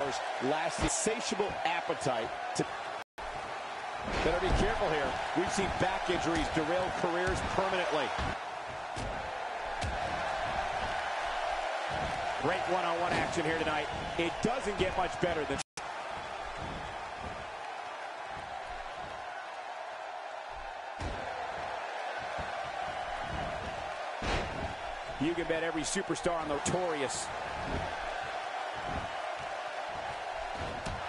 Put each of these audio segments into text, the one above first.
superstars last insatiable appetite to... Better be careful here. We've seen back injuries derail careers permanently. Great one-on-one action here tonight. It doesn't get much better than... You can bet every superstar on the Notorious.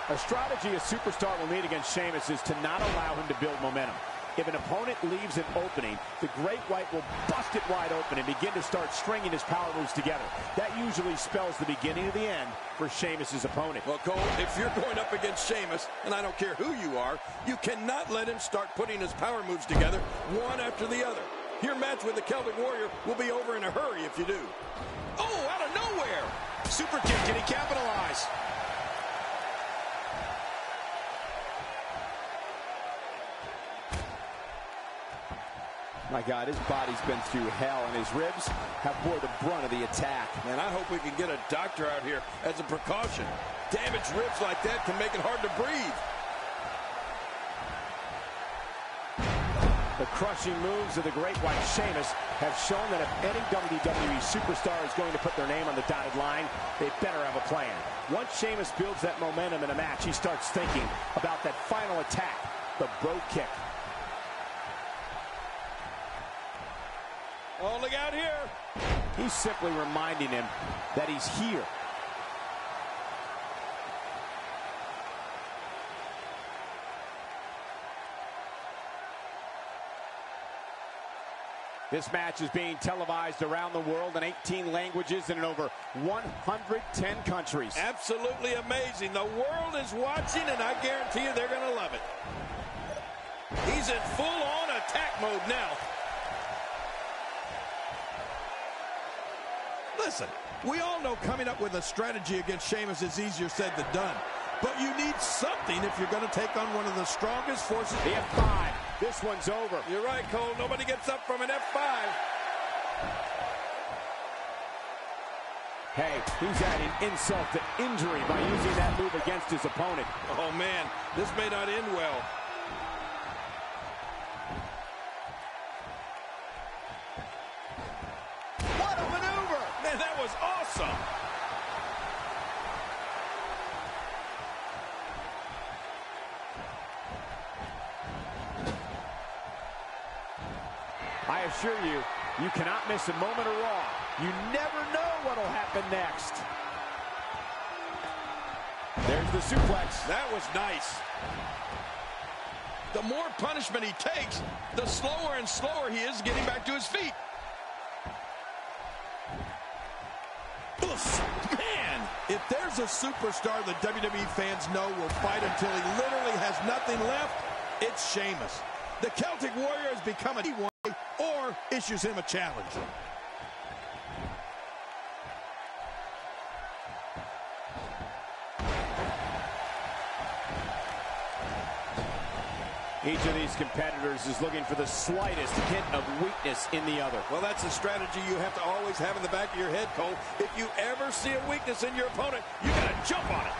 A strategy a superstar will need against Sheamus is to not allow him to build momentum. If an opponent leaves an opening, the Great White will bust it wide open and begin to start stringing his power moves together. That usually spells the beginning of the end for Sheamus's opponent. Well, Cole, if you're going up against Sheamus, and I don't care who you are, you cannot let him start putting his power moves together one after the other. Your match with the Celtic Warrior will be over in a hurry if you do. Oh, out of nowhere! Super kick, can he capitalize? My God, his body's been through hell, and his ribs have bore the brunt of the attack. Man, I hope we can get a doctor out here as a precaution. Damaged ribs like that can make it hard to breathe. The crushing moves of the Great White Sheamus have shown that if any WWE superstar is going to put their name on the dotted line, they better have a plan. Once Sheamus builds that momentum in a match, he starts thinking about that final attack, the bro kick. Oh, look out here. He's simply reminding him that he's here. This match is being televised around the world in 18 languages and in over 110 countries. Absolutely amazing. The world is watching, and I guarantee you they're going to love it. He's in full-on attack mode now. Listen, we all know coming up with a strategy against Sheamus is easier said than done. But you need something if you're going to take on one of the strongest forces. The F5. This one's over. You're right, Cole. Nobody gets up from an F5. Hey, he's adding insult to injury by using that move against his opponent. Oh, man, this may not end well. What a maneuver! Man, that was awesome. I assure you, you cannot miss a moment of Raw. You never know what'll happen next. There's the suplex. That was nice. The more punishment he takes, the slower and slower he is getting back to his feet. Oof, man, if there's a superstar the WWE fans know will fight until he literally has nothing left, it's Sheamus. The Celtic Warrior has become a D1 or issues him a challenge. Each of these competitors is looking for the slightest hint of weakness in the other. Well, that's a strategy you have to always have in the back of your head, Cole. If you ever see a weakness in your opponent, you got to jump on it.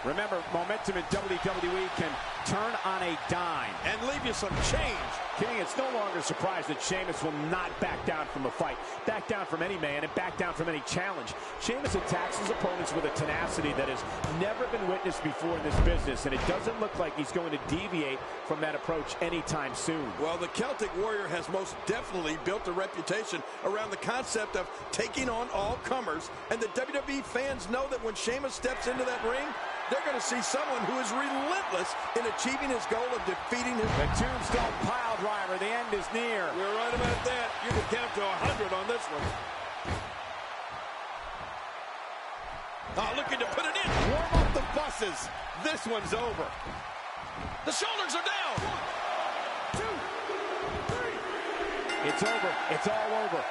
Remember, momentum in WWE can turn on a dime. And leave you some change. King, it's no longer a surprise that Sheamus will not back down from a fight, back down from any man, and back down from any challenge. Sheamus attacks his opponents with a tenacity that has never been witnessed before in this business, and it doesn't look like he's going to deviate from that approach anytime soon. Well, the Celtic Warrior has most definitely built a reputation around the concept of taking on all comers, and the WWE fans know that when Sheamus steps into that ring, they're going to see someone who is relentless in achieving his goal of defeating his... The Tombstone Pile Driver, the end is near. You're right about that. You can count to 100 on this one. Looking to put it in. Warm up the buses. This one's over. The shoulders are down. 1, 2, 3. It's over. It's all over.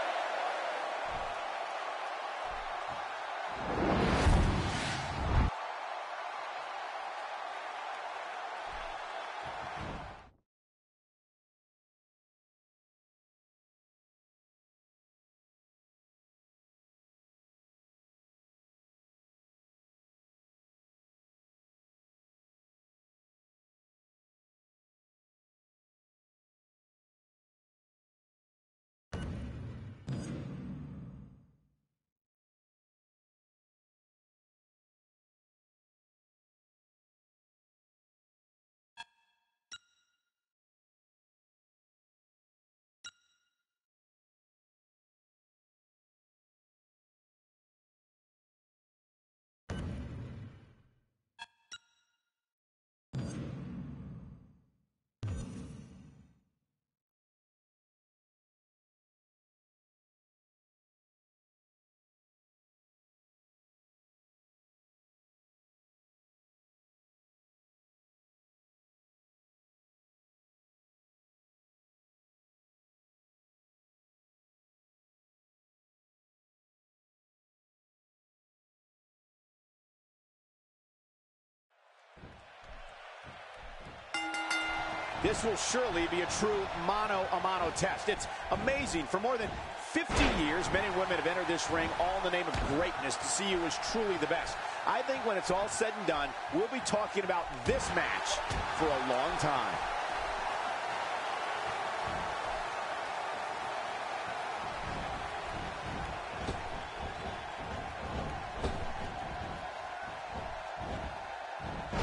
This will surely be a true mano-a-mano test. It's amazing. For more than 50 years, men and women have entered this ring all in the name of greatness to see who is truly the best. I think when it's all said and done, we'll be talking about this match for a long time.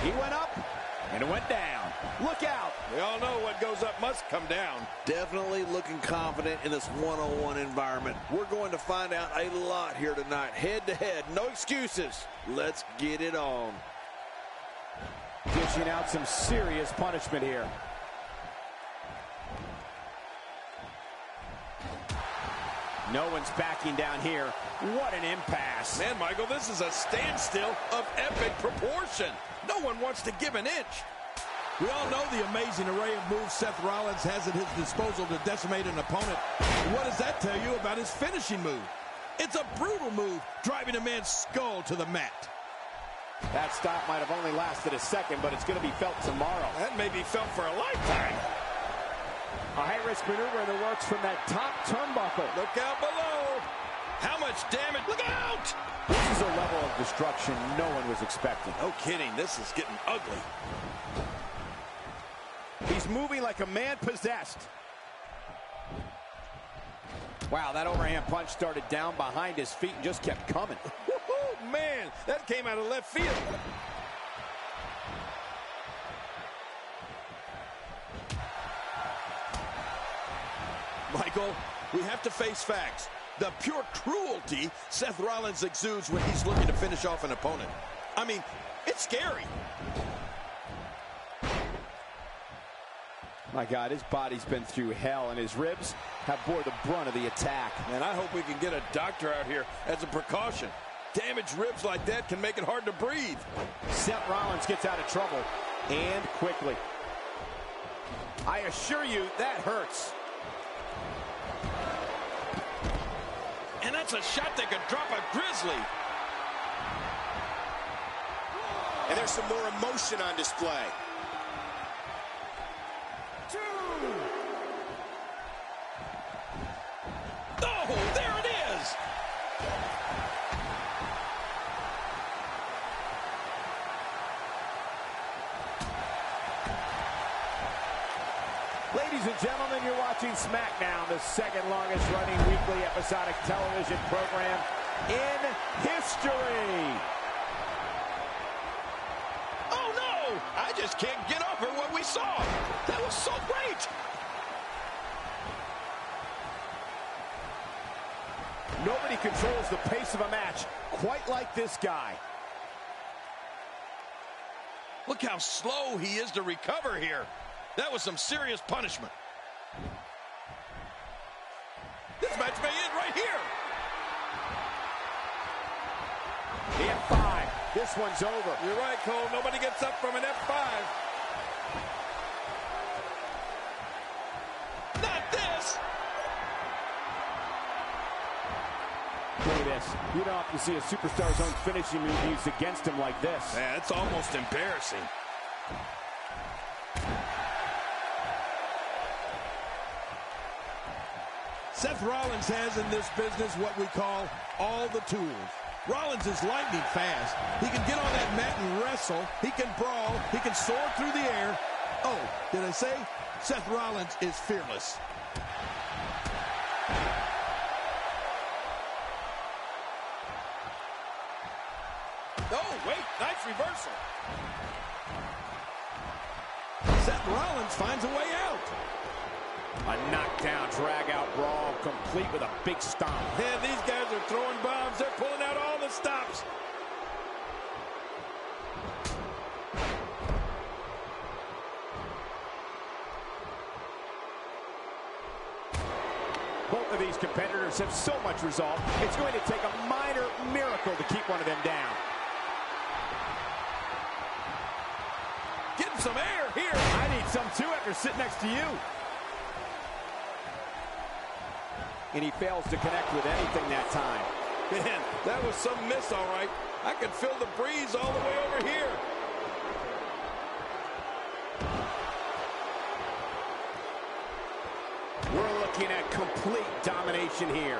He went up, and it went down. Look out. We all know what goes up must come down. Definitely looking confident in this one-on-one environment. We're going to find out a lot here tonight. Head-to-head, no excuses. Let's get it on. Dishing out some serious punishment here. No one's backing down here. What an impasse. Man, Michael, this is a standstill of epic proportion. No one wants to give an inch. We all know the amazing array of moves Seth Rollins has at his disposal to decimate an opponent. What does that tell you about his finishing move? It's a brutal move, driving a man's skull to the mat. That stop might have only lasted a second, but it's going to be felt tomorrow. That may be felt for a lifetime. A high-risk maneuver in the works from that top turnbuckle. Look out below. How much damage? Look out! This is a level of destruction no one was expecting. No kidding, this is getting ugly. He's moving like a man possessed. Wow, that overhand punch started down behind his feet and just kept coming. Woohoo, man, that came out of left field. Michael, we have to face facts. The pure cruelty Seth Rollins exudes when he's looking to finish off an opponent. I mean, it's scary. My God, his body's been through hell, and his ribs have bore the brunt of the attack. And I hope we can get a doctor out here as a precaution. Damaged ribs like that can make it hard to breathe. Seth Rollins gets out of trouble, and quickly. I assure you, that hurts. And that's a shot that could drop a grizzly. And there's some more emotion on display. Oh, there it is. Ladies and gentlemen, you're watching SmackDown, the second longest running weekly episodic television program in history. Oh, no! I just can't get over what we saw. That was so great. Nobody controls the pace of a match quite like this guy. Look how slow he is to recover here. That was some serious punishment. This match may end right here. The F5. This one's over. You're right, Cole. Nobody gets up from an F5. Not this. Look at this. You don't have to see a superstar's own finishing move used against him like this. Man, it's almost embarrassing. Seth Rollins has in this business what we call all the tools. Rollins is lightning fast. He can get on that mat and wrestle. He can brawl. He can soar through the air. Oh, did I say? Seth Rollins is fearless. Oh, wait, nice reversal. Seth Rollins finds a way out. A knockdown, drag-out brawl, complete with a big stomp. Man, these guys are throwing bombs. They're pulling out all the stops. Both of these competitors have so much resolve, it's going to take a minor miracle to keep one of them down. Getting some air here. I need some too after sitting next to you. And he fails to connect with anything that time. Man, that was some miss, all right. I could feel the breeze all the way over here. looking at complete domination here.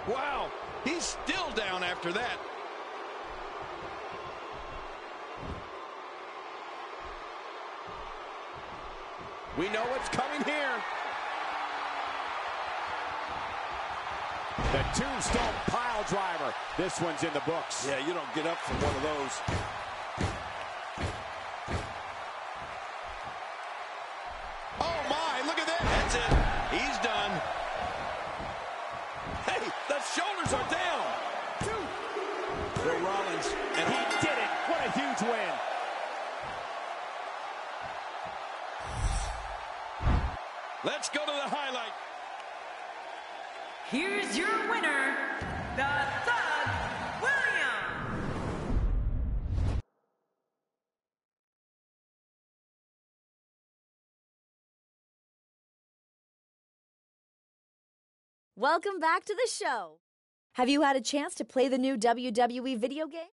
Wow, he's still down after that. We know what's coming here. The tombstone pile driver. This one's in the books. Yeah, you don't get up from one of those. Oh, my, look at that. That's it. He's done. Hey, the shoulders are down. Bill Rollins. And he did it. What a huge win. Let's go to the highlight. Here's your winner, the Thug Williams. Welcome back to the show. Have you had a chance to play the new WWE video game?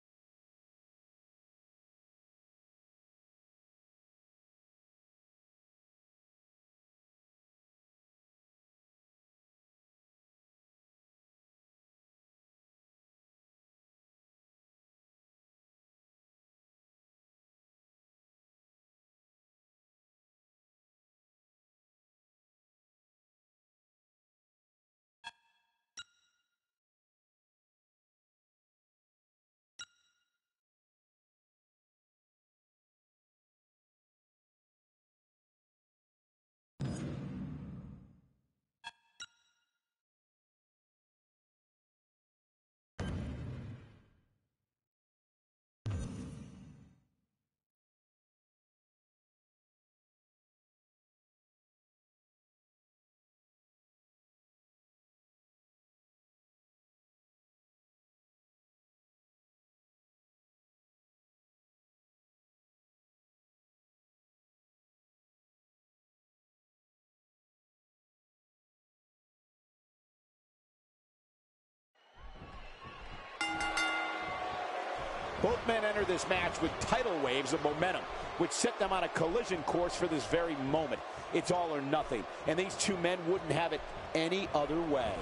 Both men enter this match with tidal waves of momentum, which set them on a collision course for this very moment. It's all or nothing, and these two men wouldn't have it any other way.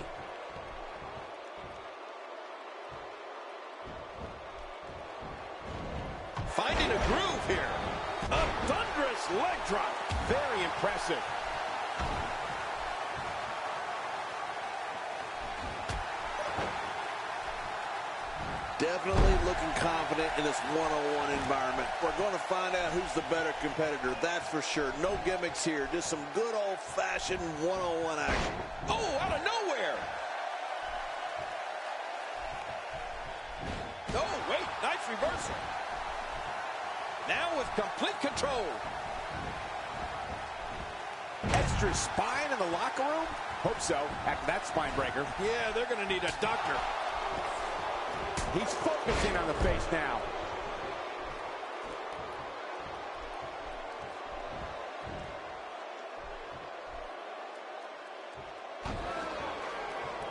Finding a groove here. A thunderous leg drop. Very impressive. Definitely looking confident in this one-on-one environment. We're going to find out who's the better competitor, that's for sure. No gimmicks here, just some good old-fashioned one-on-one action. Oh, out of nowhere. Oh, wait, nice reversal. Now with complete control. Extra spine in the locker room? Hope so, after that spine breaker. Yeah, they're going to need a doctor. He's focusing on the face now.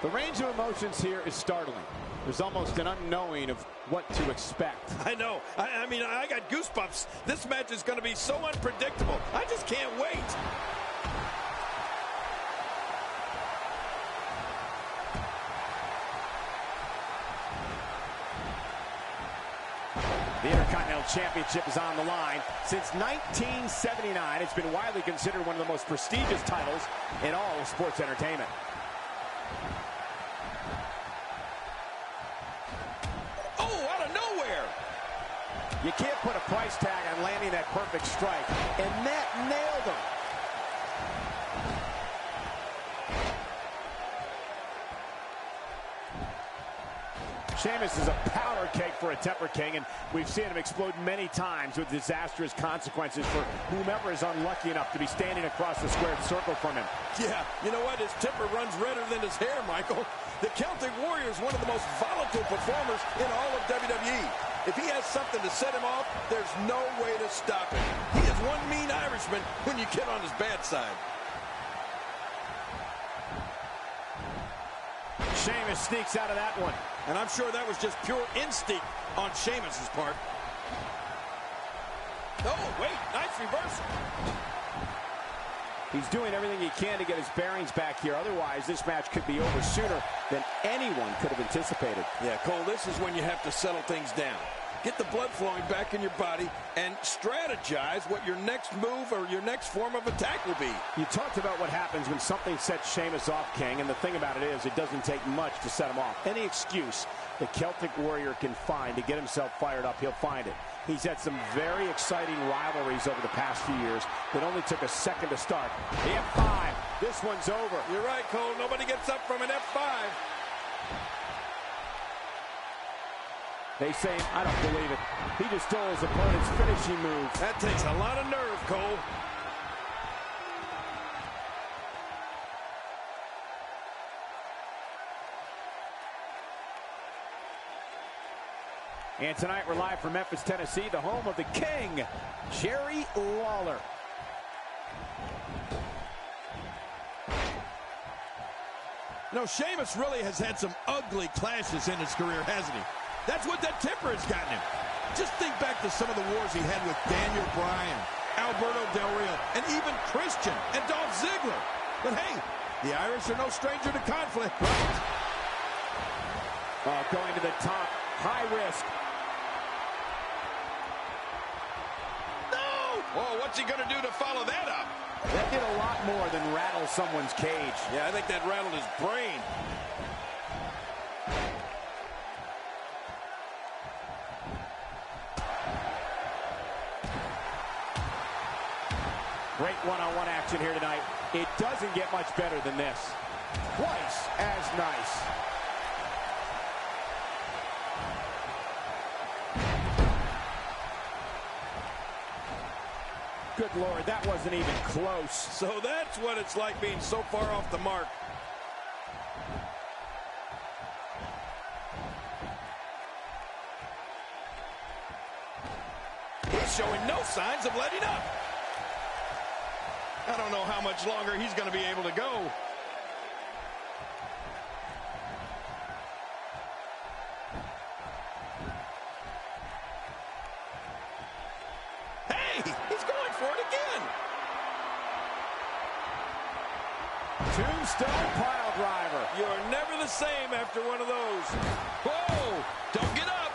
The range of emotions here is startling. There's almost an unknowing of what to expect. I know. I mean, I got goosebumps. This match is going to be so unpredictable. I just can't wait. The Intercontinental Championship is on the line. Since 1979, it's been widely considered one of the most prestigious titles in all of sports entertainment. Oh, out of nowhere. You can't put a price tag on landing that perfect strike, and that nailed him. Sheamus is a powder keg for a temper king, and we've seen him explode many times with disastrous consequences for whomever is unlucky enough to be standing across the squared circle from him. Yeah, you know what? His temper runs redder than his hair, Michael. The Celtic Warrior is one of the most volatile performers in all of WWE. If he has something to set him off, there's no way to stop him. He is one mean Irishman when you get on his bad side. Sheamus sneaks out of that one. And I'm sure that was just pure instinct on Sheamus's part. Oh, wait, nice reversal. He's doing everything he can to get his bearings back here. Otherwise, this match could be over sooner than anyone could have anticipated. Yeah, Cole, this is when you have to settle things down. Get the blood flowing back in your body and strategize what your next move or your next form of attack will be. You talked about what happens when something sets Sheamus off, King, and the thing about it is it doesn't take much to set him off. Any excuse the Celtic Warrior can find to get himself fired up, he'll find it. He's had some very exciting rivalries over the past few years that only took a second to start. The F5. This one's over. You're right, Cole. Nobody gets up from an F5. They say, I don't believe it. He just stole his opponent's finishing move. That takes a lot of nerve, Cole. And tonight we're live from Memphis, Tennessee, the home of the King, Jerry Lawler. You know, Sheamus really has had some ugly clashes in his career, hasn't he? That's what that temper has gotten him. Just think back to some of the wars he had with Daniel Bryan, Alberto Del Rio, and even Christian and Dolph Ziggler. But hey, the Irish are no stranger to conflict, right? Going to the top, high risk. Oh, what's he going to do to follow that up? That did a lot more than rattle someone's cage. Yeah, I think that rattled his brain. Great one-on-one action here tonight. It doesn't get much better than this. Twice as nice. Good Lord, that wasn't even close. So that's what it's like being so far off the mark. He's showing no signs of letting up. I don't know how much longer he's going to be able to go. Tombstone pile driver. You are never the same after one of those. Whoa! Don't get up.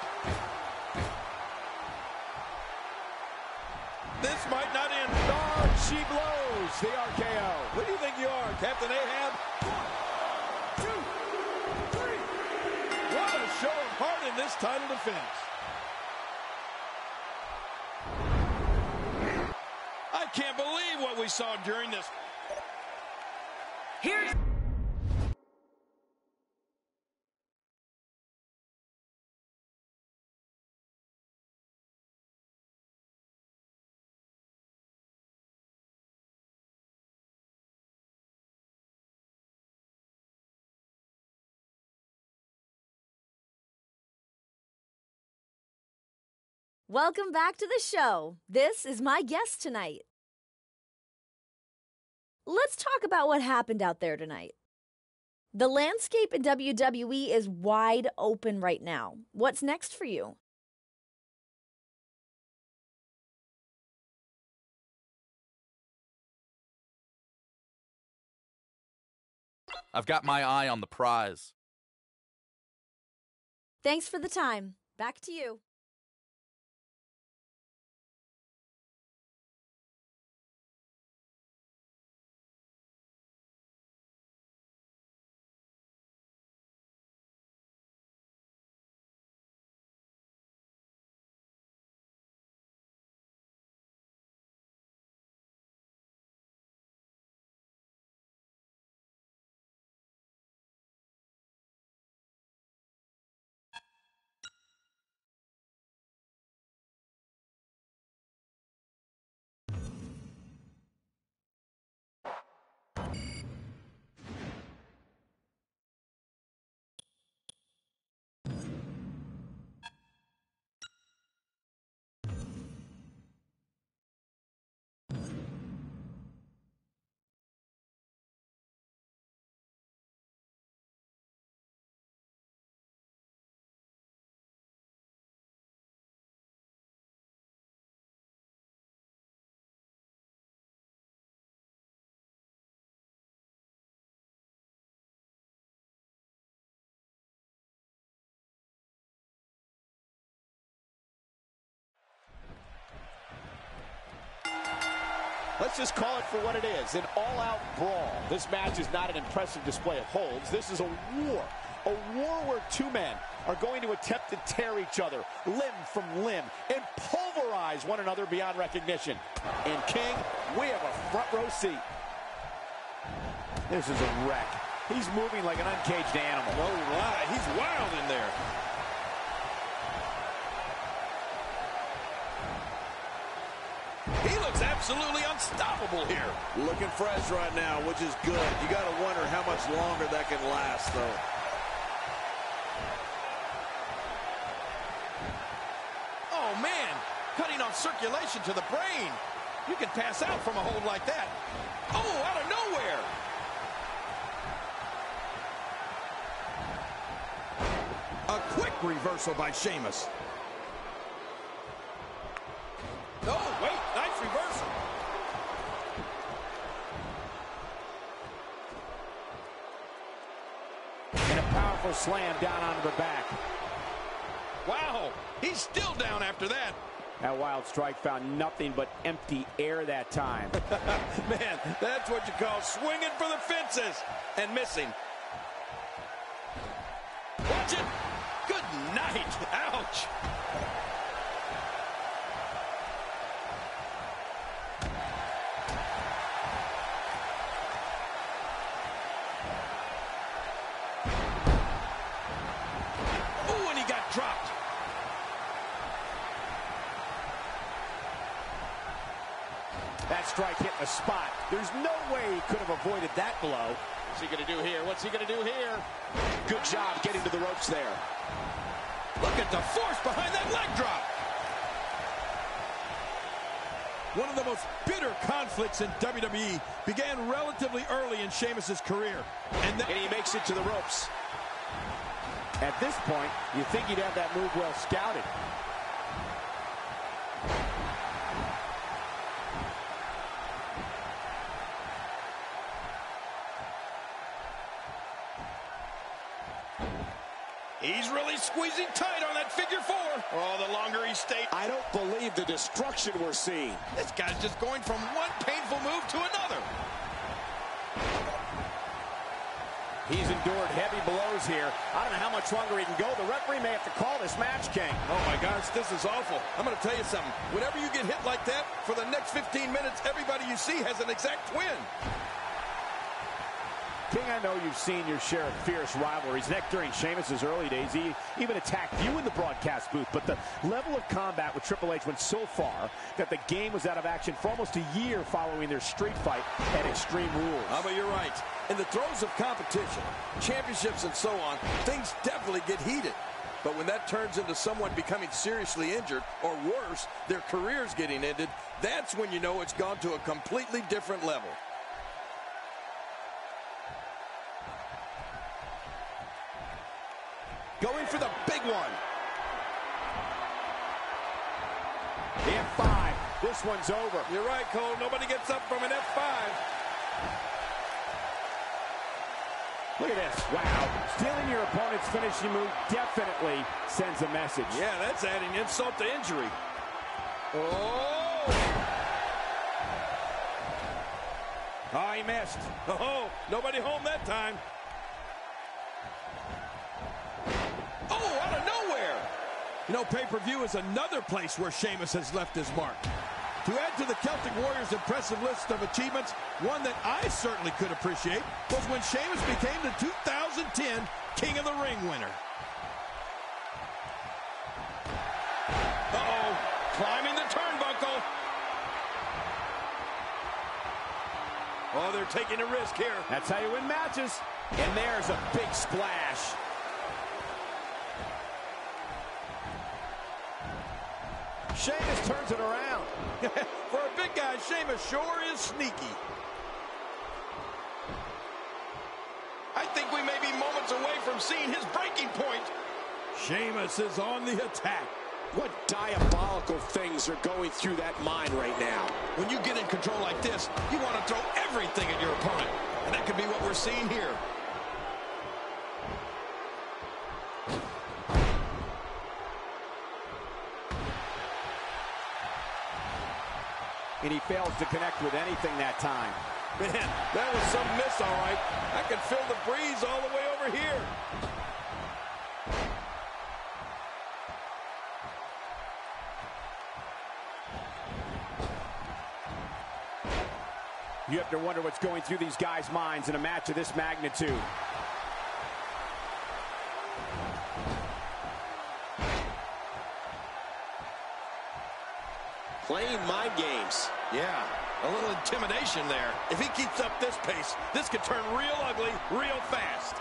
This might not end. Oh, she blows the RKO. Who do you think you are, Captain Ahab? 1, 2, 3. What a show of heart in this title defense. I can't believe what we saw during this. Here's Welcome back to the show. This is my guest tonight. Let's talk about what happened out there tonight. The landscape in WWE is wide open right now. What's next for you? I've got my eye on the prize. Thanks for the time. Back to you. let's just call it for what it is, an all-out brawl. This match is not an impressive display of holds. This is a war where two men are going to attempt to tear each other limb from limb and pulverize one another beyond recognition. And King, we have a front row seat. This is a wreck. He's moving like an uncaged animal. No lie, he's wild in there. He looks absolutely unstoppable here. Looking fresh right now, which is good. You got to wonder how much longer that can last, though. Oh, man, cutting off circulation to the brain. You can pass out from a hold like that. Oh, out of nowhere. A quick reversal by Sheamus. Oh, wait, nice reversal. And a powerful slam down onto the back. Wow, he's still down after that. That wild strike found nothing but empty air that time. Man, that's what you call swinging for the fences and missing. Watch it. Good night. Ouch. Oh, and he got dropped. That strike hit the spot. There's no way he could have avoided that blow. What's he going to do here? What's he going to do here? Good job getting to the ropes there. Look at the force behind that leg drop. One of the most bitter conflicts in WWE began relatively early in Sheamus' career. And he makes it to the ropes. At this point, you think he'd have that move well scouted. He's really squeezing tight on that figure four. Oh, the longer he stays. I don't believe the destruction we're seeing. This guy's just going from one painful move to another. He's endured heavy blows here. I don't know how much longer he can go. The referee may have to call this match, King. Oh, my gosh, this is awful. I'm going to tell you something. Whenever you get hit like that, for the next 15 minutes, everybody you see has an exact twin. King, I know you've seen your share of fierce rivalries. Heck, during Sheamus' early days, he even attacked you in the broadcast booth. But the level of combat with Triple H went so far that the game was out of action for almost a year following their street fight at Extreme Rules. But you're right. In the throes of competition, championships and so on, things definitely get heated. But when that turns into someone becoming seriously injured, or worse, their careers getting ended, that's when you know it's gone to a completely different level. Going for the big one. The F5. This one's over. You're right, Cole. Nobody gets up from an F5. Look at this. Wow. Stealing your opponent's finishing move definitely sends a message. Yeah, that's adding insult to injury. Oh! Oh, he missed. Oh, nobody home that time. Oh, out of nowhere. You know, pay-per-view is another place where Sheamus has left his mark. To add to the Celtic Warriors' impressive list of achievements, one that I certainly could appreciate was when Sheamus became the 2010 King of the Ring winner. Uh-oh, climbing the turnbuckle. Oh, they're taking a risk here. That's how you win matches. And there's a big splash. Sheamus turns it around. For a big guy, Sheamus sure is sneaky. I think we may be moments away from seeing his breaking point. Sheamus is on the attack. What diabolical things are going through that mind right now? When you get in control like this, you want to throw everything at your opponent. And that could be what we're seeing here. and he fails to connect with anything that time. Man, that was some miss, all right. I can feel the breeze all the way over here. You have to wonder what's going through these guys' minds in a match of this magnitude. Playing mind games. Yeah, a little intimidation there. If he keeps up this pace, this could turn real ugly real fast.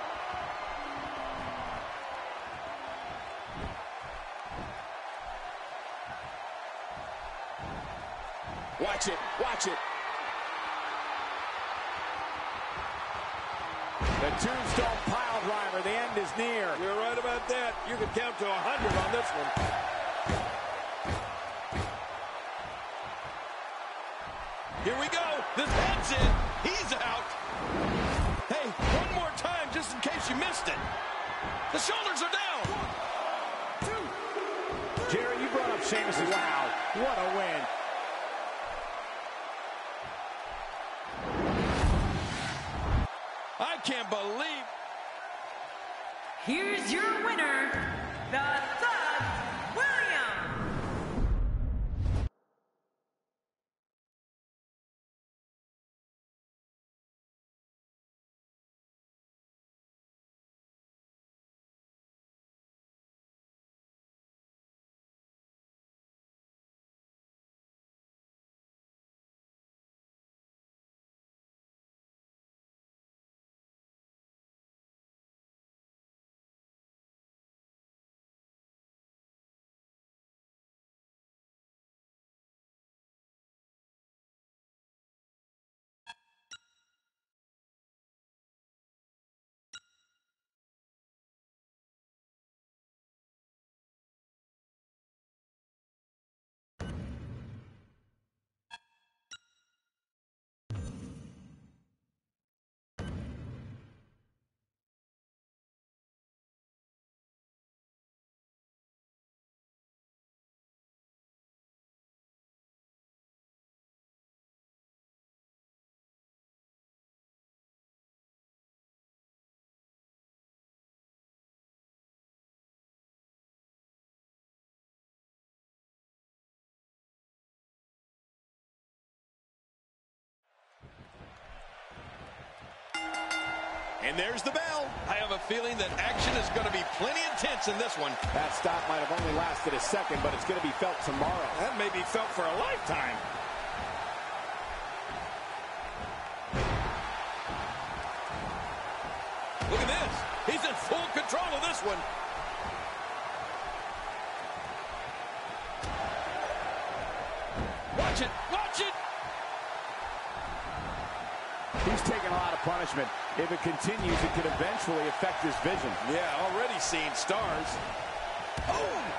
Watch it, watch it. The tombstone pile driver, the end is near. You're right about that. You can count to 100 on this one. Here we go. This head's in. He's out. Hey, one more time just in case you missed it. The shoulders are down. 1, 2. Jerry, you brought up Sheamus. Wow, what a win. I can't believe. Here's your winner, the Thug Williams. And there's the bell. I have a feeling that action is going to be plenty intense in this one. That stop might have only lasted a second, but it's going to be felt tomorrow. That may be felt for a lifetime. Look at this. He's in full control of this one. Watch it. Watch it. He's taking a lot of punishment. If it continues, it could eventually affect his vision. Yeah, already seeing stars. Oh!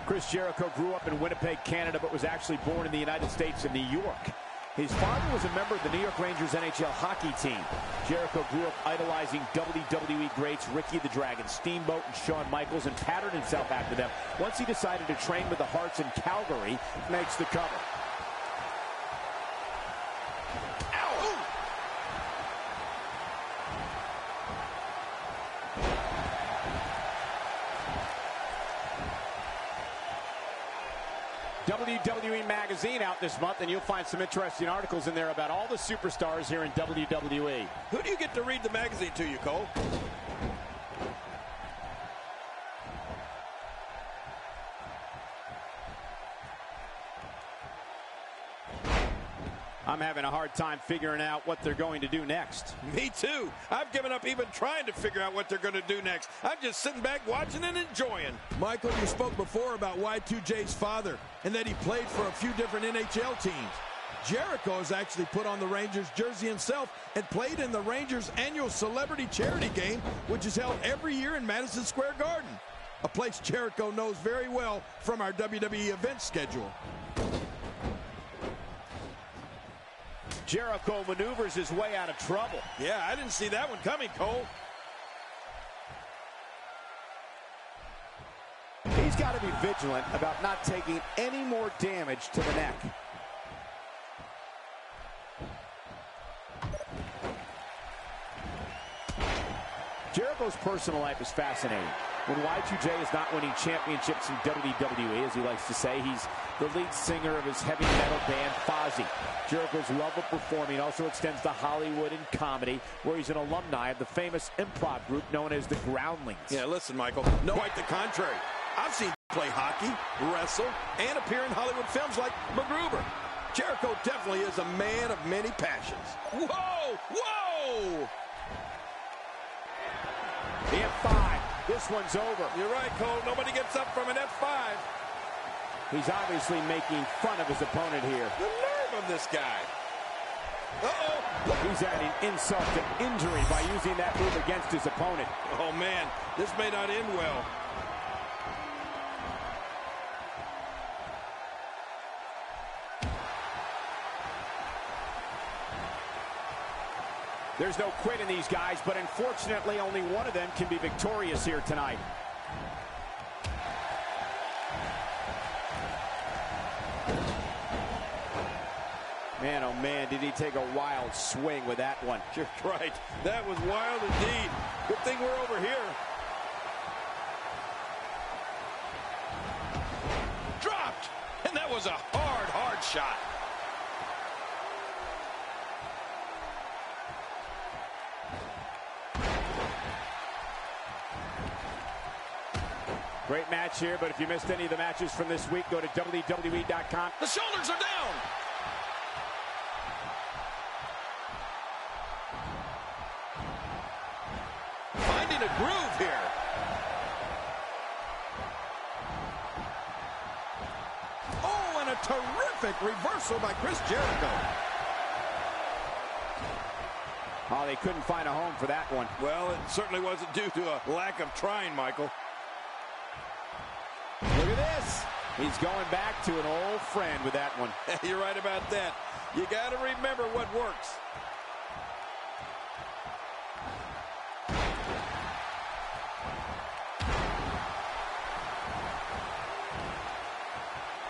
Chris Jericho grew up in Winnipeg, Canada, but was actually born in the United States in New York. His father was a member of the New York Rangers NHL hockey team. Jericho grew up idolizing WWE greats Ricky the Dragon Steamboat and Shawn Michaels and patterned himself after them. Once he decided to train with the Hearts in Calgary, makes the cover. WWE Magazine out this month, and you'll find some interesting articles in there about all the superstars here in WWE. Who do you get to read the magazine to, you, Cole? I'm having a hard time figuring out what they're going to do next. Me too. I've given up even trying to figure out what they're going to do next. I'm just sitting back watching and enjoying. Michael, you spoke before about Y2J's father and that he played for a few different NHL teams. Jericho has actually put on the Rangers jersey himself and played in the Rangers annual celebrity charity game, which is held every year in Madison Square Garden, a place Jericho knows very well from our WWE event schedule. Jericho maneuvers his way out of trouble. Yeah, I didn't see that one coming, Cole. He's got to be vigilant about not taking any more damage to the neck. Jericho's personal life is fascinating. When Y2J is not winning championships in WWE, as he likes to say, he's the lead singer of his heavy metal band, Fozzy. Jericho's love of performing also extends to Hollywood and comedy, where he's an alumni of the famous improv group known as the Groundlings. Yeah, listen, Michael, no, quite the contrary. I've seen him play hockey, wrestle, and appear in Hollywood films like MacGruber. Jericho definitely is a man of many passions. Whoa! Whoa! The F5. This one's over. You're right, Cole. Nobody gets up from an F5. He's obviously making fun of his opponent here. The nerve of this guy. Uh-oh. He's adding insult to injury by using that move against his opponent. Oh, man. This may not end well. There's no quit in these guys, but unfortunately only one of them can be victorious here tonight. Man, oh man, did he take a wild swing with that one. You're right. That was wild indeed. Good thing we're over here. Dropped! And that was a hard shot. Great match here, but if you missed any of the matches from this week, go to WWE.com. The shoulders are down. Finding a groove here. Oh, and a terrific reversal by Chris Jericho. Oh, they couldn't find a home for that one. Well, it certainly wasn't due to a lack of trying, Michael. Look at this. He's going back to an old friend with that one. You're right about that. You got to remember what works.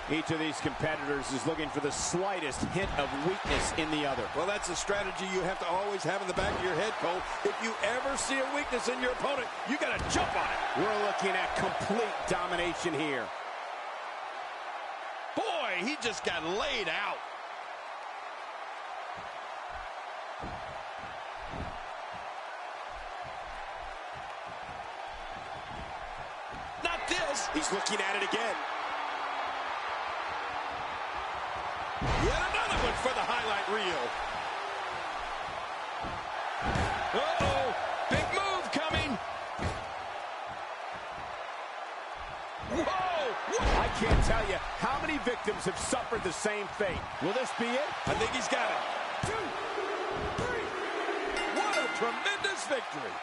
Each of these competitors is looking for the slightest hint of weakness in the other. Well, that's a strategy you have to always have in the back of your head, Cole. If you ever see a weakness in your opponent, you got to jump on it. We're looking at complete domination here. Boy, he just got laid out. Not this. He's looking at it again. Yet another one for the highlight reel. Uh-oh. Big move coming. Whoa. I can't tell you how many victims have suffered the same fate. Will this be it? I think he's got it. 2, 3. What a tremendous victory.